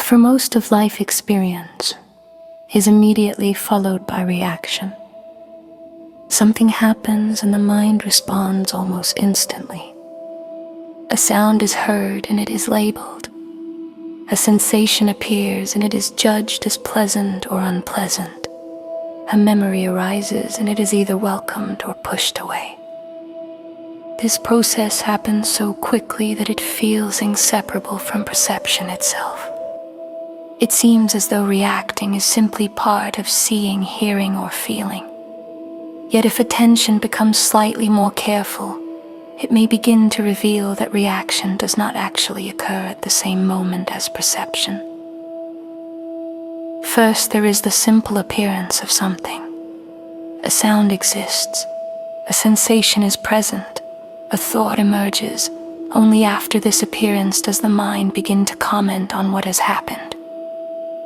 for most of life experience is immediately followed by reaction. Something happens and the mind responds almost instantly. A sound is heard and it is labeled. A sensation appears and it is judged as pleasant or unpleasant. A memory arises and it is either welcomed or pushed away. This process happens so quickly that it feels inseparable from perception itself. It seems as though reacting is simply part of seeing, hearing, or feeling. Yet if attention becomes slightly more careful, it may begin to reveal that reaction does not actually occur at the same moment as perception. First, there is the simple appearance of something. A sound exists, a sensation is present, a thought emerges. Only after this appearance does the mind begin to comment on what has happened.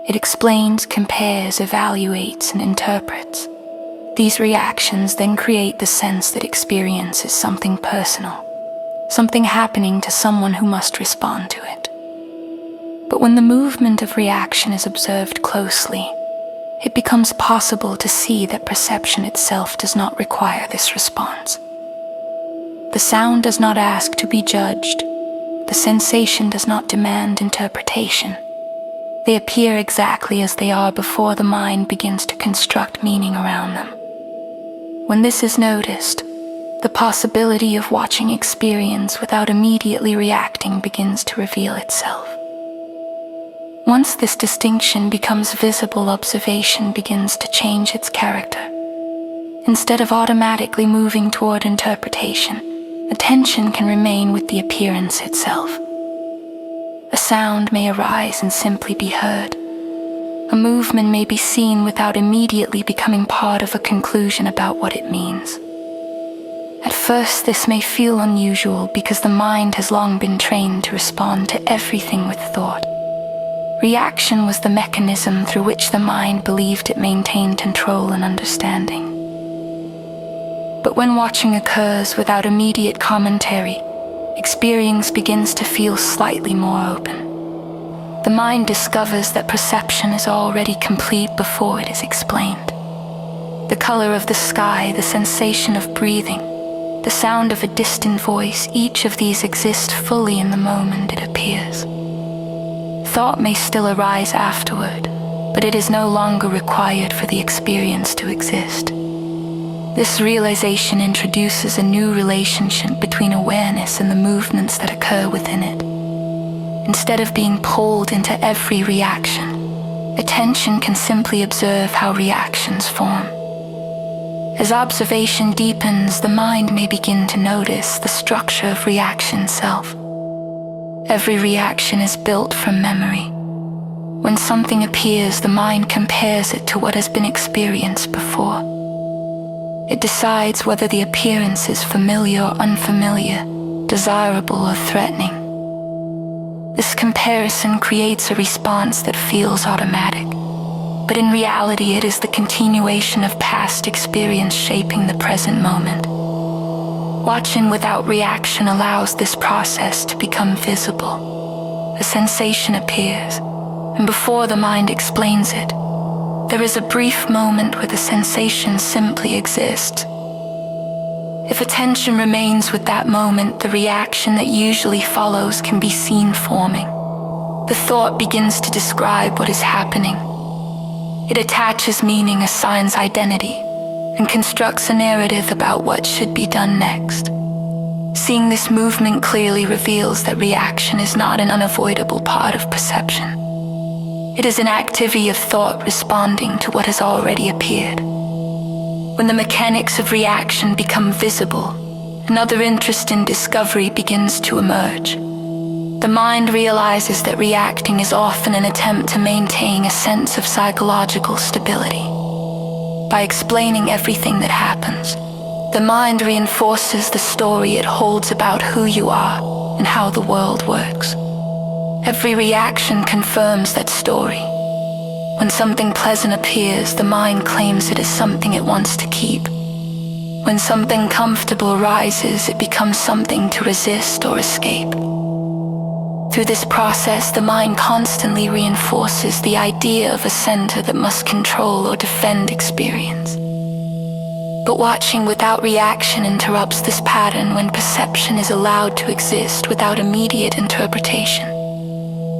It explains, compares, evaluates, and interprets. These reactions then create the sense that experience is something personal, something happening to someone who must respond to it. But when the movement of reaction is observed closely, it becomes possible to see that perception itself does not require this response. The sound does not ask to be judged. The sensation does not demand interpretation. They appear exactly as they are before the mind begins to construct meaning around them. When this is noticed, the possibility of watching experience without immediately reacting begins to reveal itself. Once this distinction becomes visible, observation begins to change its character. Instead of automatically moving toward interpretation, attention can remain with the appearance itself. A sound may arise and simply be heard. A movement may be seen without immediately becoming part of a conclusion about what it means. At first, this may feel unusual because the mind has long been trained to respond to everything with thought. Reaction was the mechanism through which the mind believed it maintained control and understanding. But when watching occurs without immediate commentary, experience begins to feel slightly more open. The mind discovers that perception is already complete before it is explained. The color of the sky, the sensation of breathing, the sound of a distant voice, each of these exist fully in the moment it appears. Thought may still arise afterward, but it is no longer required for the experience to exist. This realization introduces a new relationship between awareness and the movements that occur within it. Instead of being pulled into every reaction, attention can simply observe how reactions form. As observation deepens, the mind may begin to notice the structure of reaction itself. Every reaction is built from memory. When something appears, the mind compares it to what has been experienced before. It decides whether the appearance is familiar or unfamiliar, desirable or threatening. This comparison creates a response that feels automatic, but in reality it is the continuation of past experience shaping the present moment. Watching without reaction allows this process to become visible. A sensation appears, and before the mind explains it, there is a brief moment where the sensation simply exists. If attention remains with that moment, the reaction that usually follows can be seen forming. The thought begins to describe what is happening. It attaches meaning, assigns identity, and constructs a narrative about what should be done next. Seeing this movement clearly reveals that reaction is not an unavoidable part of perception. It is an activity of thought responding to what has already appeared. When the mechanics of reaction become visible, another interest in discovery begins to emerge. The mind realizes that reacting is often an attempt to maintain a sense of psychological stability. By explaining everything that happens, the mind reinforces the story it holds about who you are and how the world works. Every reaction confirms that story. When something pleasant appears, the mind claims it as something it wants to keep. When something comfortable rises, it becomes something to resist or escape. Through this process, the mind constantly reinforces the idea of a center that must control or defend experience. But watching without reaction interrupts this pattern when perception is allowed to exist without immediate interpretation.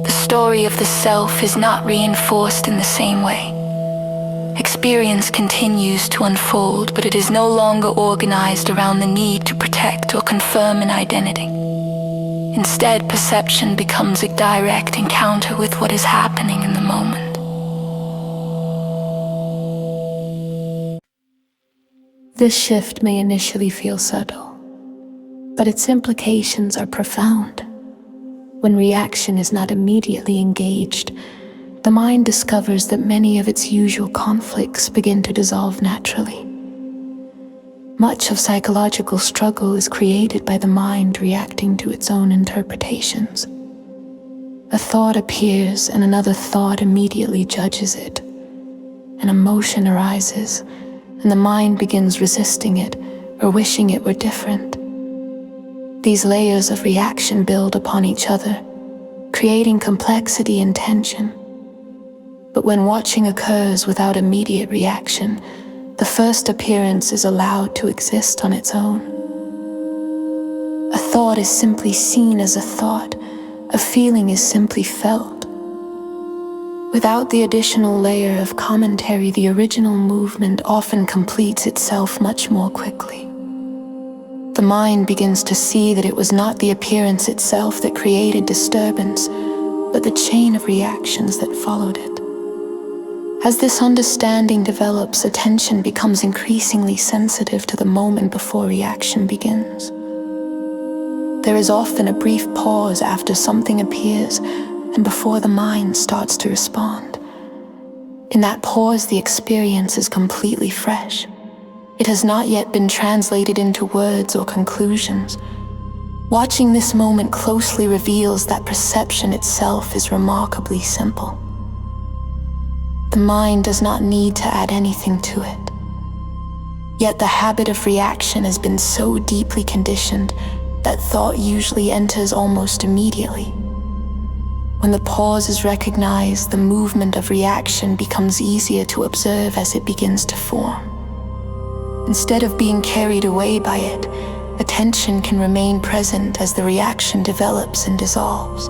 The story of the self is not reinforced in the same way. Experience continues to unfold, but it is no longer organized around the need to protect or confirm an identity. Instead, perception becomes a direct encounter with what is happening in the moment. This shift may initially feel subtle, but its implications are profound. When reaction is not immediately engaged, the mind discovers that many of its usual conflicts begin to dissolve naturally. Much of psychological struggle is created by the mind reacting to its own interpretations. A thought appears and another thought immediately judges it. An emotion arises, and the mind begins resisting it or wishing it were different. These layers of reaction build upon each other, creating complexity and tension. But when watching occurs without immediate reaction, the first appearance is allowed to exist on its own. A thought is simply seen as a thought. A feeling is simply felt. Without the additional layer of commentary, the original movement often completes itself much more quickly. The mind begins to see that it was not the appearance itself that created disturbance, but the chain of reactions that followed it. As this understanding develops, attention becomes increasingly sensitive to the moment before reaction begins. There is often a brief pause after something appears and before the mind starts to respond. In that pause, the experience is completely fresh. It has not yet been translated into words or conclusions. Watching this moment closely reveals that perception itself is remarkably simple. The mind does not need to add anything to it. Yet the habit of reaction has been so deeply conditioned that thought usually enters almost immediately. When the pause is recognized, the movement of reaction becomes easier to observe as it begins to form. Instead of being carried away by it, attention can remain present as the reaction develops and dissolves.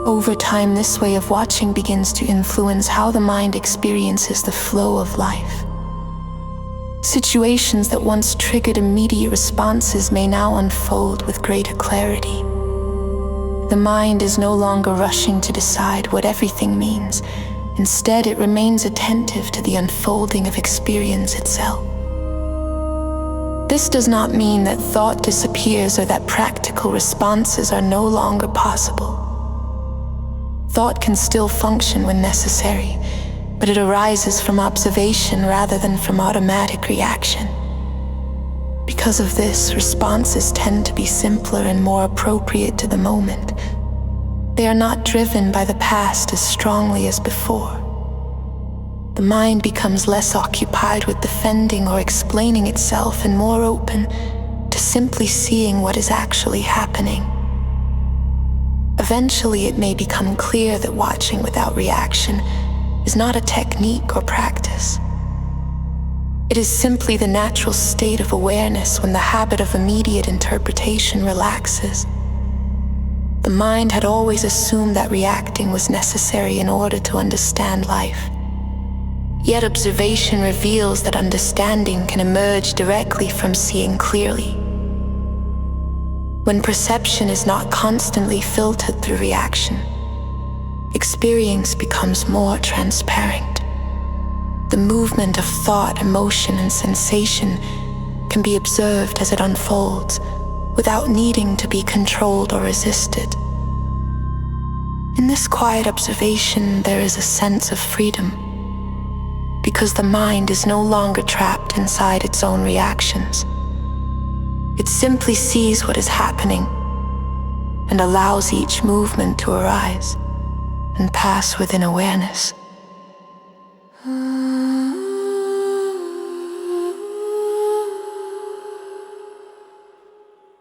Over time, this way of watching begins to influence how the mind experiences the flow of life. Situations that once triggered immediate responses may now unfold with greater clarity. The mind is no longer rushing to decide what everything means. Instead, it remains attentive to the unfolding of experience itself. This does not mean that thought disappears or that practical responses are no longer possible. Thought can still function when necessary, but it arises from observation rather than from automatic reaction. Because of this, responses tend to be simpler and more appropriate to the moment. They are not driven by the past as strongly as before. The mind becomes less occupied with defending or explaining itself and more open to simply seeing what is actually happening. Eventually, it may become clear that watching without reaction is not a technique or practice. It is simply the natural state of awareness when the habit of immediate interpretation relaxes. The mind had always assumed that reacting was necessary in order to understand life. Yet observation reveals that understanding can emerge directly from seeing clearly. When perception is not constantly filtered through reaction, experience becomes more transparent. The movement of thought, emotion, and sensation can be observed as it unfolds without needing to be controlled or resisted. In this quiet observation, there is a sense of freedom, because the mind is no longer trapped inside its own reactions. It simply sees what is happening and allows each movement to arise and pass within awareness.